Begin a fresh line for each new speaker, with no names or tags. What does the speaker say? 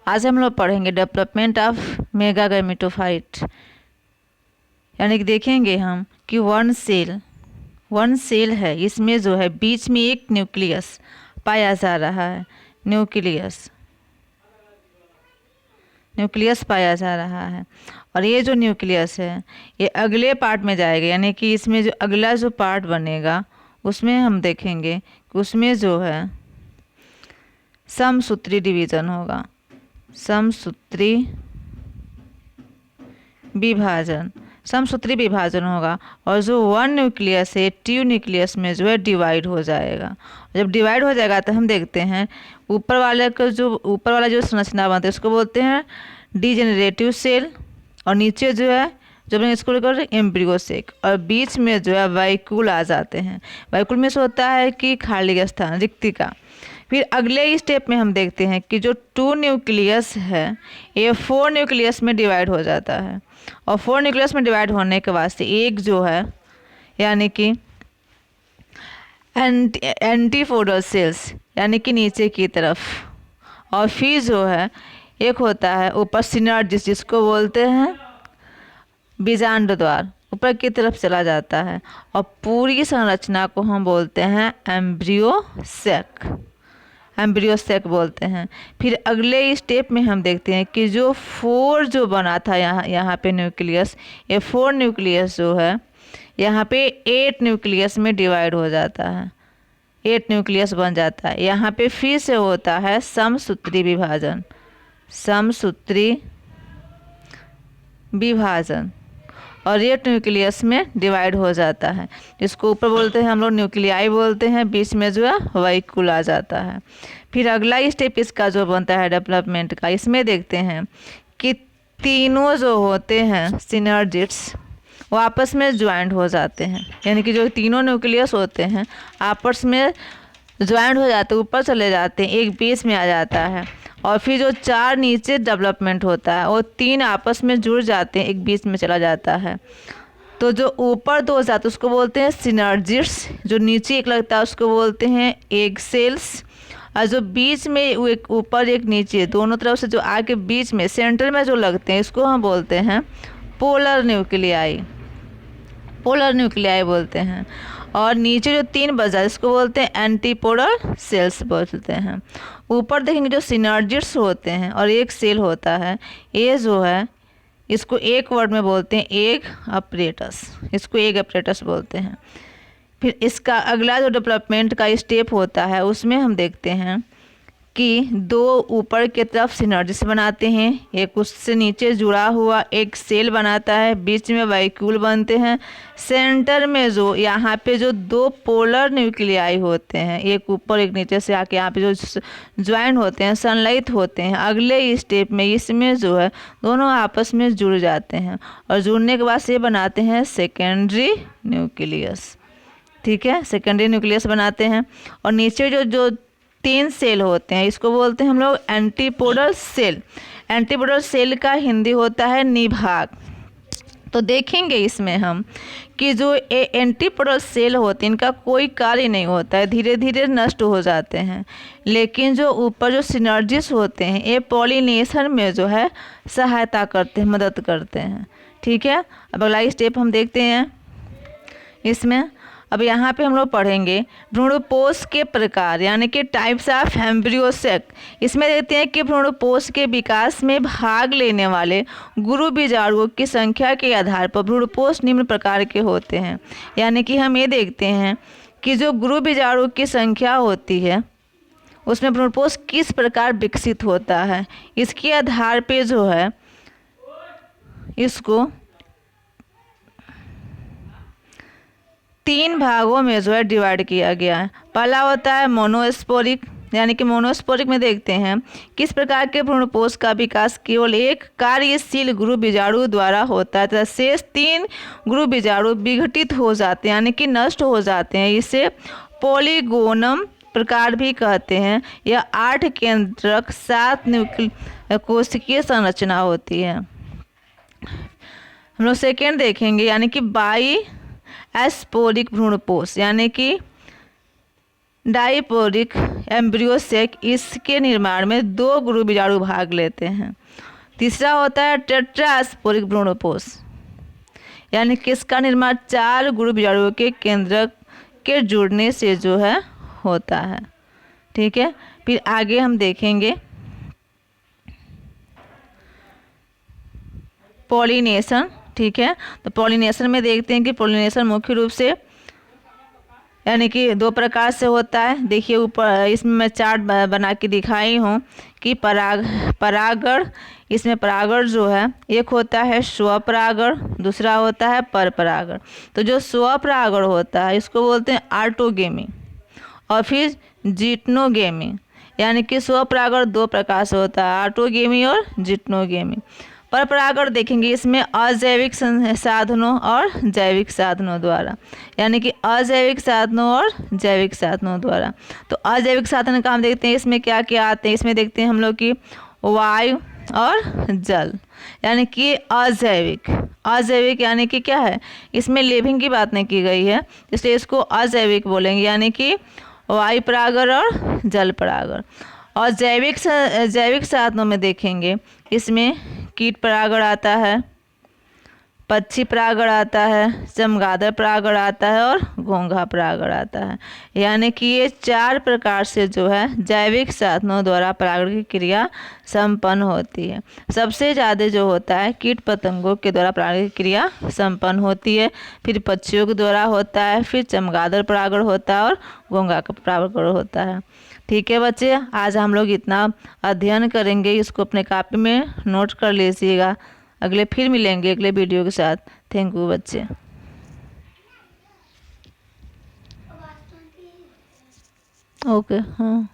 आज हम लोग पढ़ेंगे डेवलपमेंट ऑफ मेगागैमेटोफाइट, यानी कि देखेंगे हम कि वन सेल है, इसमें जो है बीच में एक न्यूक्लियस पाया जा रहा है। न्यूक्लियस पाया जा रहा है और ये जो न्यूक्लियस है ये अगले पार्ट में जाएगा, यानी कि इसमें जो अगला जो पार्ट बनेगा उसमें हम देखेंगे कि उसमें जो है समसूत्री डिवीज़न होगा, समसूत्री विभाजन होगा और जो वन न्यूक्लियस है ट्यू न्यूक्लियस में जो है डिवाइड हो जाएगा। जब डिवाइड हो जाएगा तो हम देखते हैं ऊपर वाला जो संरचना बनता है उसको बोलते हैं डिजेनरेटिव सेल, और नीचे जो है जब इसको लेकर एम्ब्रियो सेक, और बीच में जो है वैक्यूल आ जाते हैं। वैक्यूल में से होता है कि खाली स्थान, रिक्तिका। फिर अगले स्टेप में हम देखते हैं कि जो टू न्यूक्लियस है ये 4 न्यूक्लियस में डिवाइड हो जाता है, और 4 न्यूक्लियस में डिवाइड होने के बाद से एक जो है यानी कि एंटीपोडल सेल्स यानी कि नीचे की तरफ, और फिर जो है एक होता है ऊपर सिनर्जिस जिसको बोलते हैं बीजांड द्वार, ऊपर की तरफ चला जाता है और पूरी संरचना को हम बोलते हैं एम्ब्रियो सेक बोलते हैं। फिर अगले स्टेप में हम देखते हैं कि जो 4 जो बना था यहाँ पे न्यूक्लियस, ये 4 न्यूक्लियस जो है यहाँ पे 8 न्यूक्लियस में डिवाइड हो जाता है, 8 न्यूक्लियस बन जाता है। यहाँ पे फिर से होता है समसूत्री विभाजन और 8 न्यूक्लियस में डिवाइड हो जाता है, जिसको ऊपर बोलते हैं हम लोग न्यूक्लियाई बोलते हैं, बीच में जो है वैक्यूल आ जाता है। फिर अगला स्टेप इसका जो बनता है डेवलपमेंट का, इसमें देखते हैं कि तीनों जो होते हैं सिनर्जिट्स वो आपस में ज्वाइंट हो जाते हैं, यानी कि जो तीनों न्यूक्लियस होते हैं आपस में ज्वाइंट हो जाते हैं, ऊपर चले जाते हैं, एक बीच में आ जाता है, और फिर जो 4 नीचे डेवलपमेंट होता है वो 3 आपस में जुड़ जाते हैं, एक बीच में चला जाता है। तो जो ऊपर 2 जाते हैं उसको बोलते हैं सिनर्जिट्स, जो नीचे एक लगता है उसको बोलते हैं एग सेल्स, और जो बीच में एक ऊपर एक नीचे दोनों तरफ से जो आके बीच में सेंटर में जो लगते हैं इसको हम बोलते हैं पोलर न्यूक्लियाई बोलते हैं। और नीचे जो 3 बचा इसको बोलते हैं एंटीपोडल सेल्स बोलते हैं। ऊपर देखेंगे जो सिनर्जिट्स होते हैं और एक सेल होता है, ये जो है इसको एक वर्ड में बोलते हैं एग अपरेटस बोलते हैं। फिर इसका अगला जो डेवलपमेंट का स्टेप होता है उसमें हम देखते हैं कि 2 ऊपर की तरफ सिनर्जिस बनाते हैं, एक उससे नीचे जुड़ा हुआ एक सेल बनाता है, बीच में वैक्यूल बनते हैं, सेंटर में जो यहाँ पे जो 2 पोलर न्यूक्लियाई होते हैं, एक ऊपर एक नीचे से आके यहाँ पे जो ज्वाइन होते हैं, संलयित होते हैं। अगले स्टेप में इसमें जो है दोनों आपस में जुड़ जाते हैं और जुड़ने के बाद से बनाते हैं सेकेंडरी न्यूक्लियस। ठीक है, सेकेंडरी न्यूक्लियस बनाते हैं। और नीचे जो 3 सेल होते हैं इसको बोलते हैं हम लोग एंटीपोडल सेल का हिंदी होता है निभाग। तो देखेंगे इसमें हम कि जो एंटीपोडल सेल होते हैं इनका कोई कार्य नहीं होता है, धीरे धीरे नष्ट हो जाते हैं, लेकिन जो ऊपर जो सिनर्जिस होते हैं ये पॉलिनेशन में जो है सहायता करते हैं, मदद करते हैं। ठीक है, अब अगला स्टेप हम देखते हैं इसमें। अब यहाँ पे हम लोग पढ़ेंगे भ्रूणपोष के प्रकार, यानी कि टाइप्स ऑफ एम्ब्रियो सेक। इसमें देखते हैं कि भ्रूणपोष के विकास में भाग लेने वाले गुरु बीजाणुओं की संख्या के आधार पर भ्रूणपोष निम्न प्रकार के होते हैं। यानी कि हम ये देखते हैं कि जो गुरु बीजाणु की संख्या होती है उसमें भ्रूणपोष किस प्रकार विकसित होता है, इसके आधार पर जो है इसको 3 भागों में जो है डिवाइड किया गया है। पहला होता है मोनोस्पोरिक, यानी कि मोनोस्पोरिक में देखते हैं किस प्रकार के भ्रूणपोष का विकास केवल एक कार्यशील गुरु बीजाणु द्वारा होता है तथा शेष 3 गुरु बीजाणु विघटित हो जाते हैं, यानी कि नष्ट हो जाते हैं। इसे पॉलीगोनम प्रकार भी कहते हैं। यह 8 केंद्रक 7 कोशिकीय संरचना होती है। हम लोग सेकेंड देखेंगे, यानी कि बाई एस्पोरिक भ्रूणपोष, यानी कि डाइपोरिक एम्ब्रियोसेक, इसके निर्माण में 2 गुरु बीजाणु भाग लेते हैं। तीसरा होता है टेट्रास्पोरिक भ्रूणपोष, यानी किसका निर्माण 4 गुरु बीजाणुओं के केंद्रक के जुड़ने से जो है होता है। ठीक है, फिर आगे हम देखेंगे पॉलिनेशन। ठीक है, तो पॉलिनेशन में देखते हैं कि पॉलिनेशन मुख्य रूप से यानी कि 2 प्रकार से होता है। देखिए ऊपर इसमें मैं चार्ट बना के दिखाई हूँ कि परागण, इसमें परागण जो है एक होता है स्वपरागण, दूसरा होता है परपरागण। तो जो स्वपरागण होता है इसको बोलते हैं ऑटोगेमी, और फिर जिटनोगेमी, यानी कि स्वपरागण 2 प्रकार से होता है, ऑटोगेमी और जिटनोगेमी। परपरागण देखेंगे इसमें अजैविक साधनों और जैविक साधनों द्वारा, यानी कि अजैविक साधनों और जैविक साधनों द्वारा। तो अजैविक साधन का हम देखते हैं इसमें क्या क्या आते हैं। इसमें देखते हैं हम लोग की वायु और जल, यानी कि अजैविक यानी कि क्या है, इसमें लिविंग की बात नहीं की गई है, इसलिए इसको अजैविक बोलेंगे, यानी कि वायु परागण और जल परागण। और जैविक साधनों में देखेंगे इसमें कीट परागण आता है, पक्षी परागण आता है, चमगादड़ परागण आता है और घोंघा परागण आता है। यानी कि ये 4 प्रकार से जो है जैविक साधनों द्वारा परागण की क्रिया संपन्न होती है। सबसे ज़्यादा जो होता है कीट पतंगों के द्वारा परागण की क्रिया संपन्न होती है, फिर पक्षियों के द्वारा होता है, फिर चमगादड़ परागण होता है और घोंघा का परागण होता है। ठीक है बच्चे, आज हम लोग इतना अध्ययन करेंगे, इसको अपने कॉपी में नोट कर लीजिएगा। अगले फिर मिलेंगे अगले वीडियो के साथ। थैंक यू बच्चे। ओके हाँ।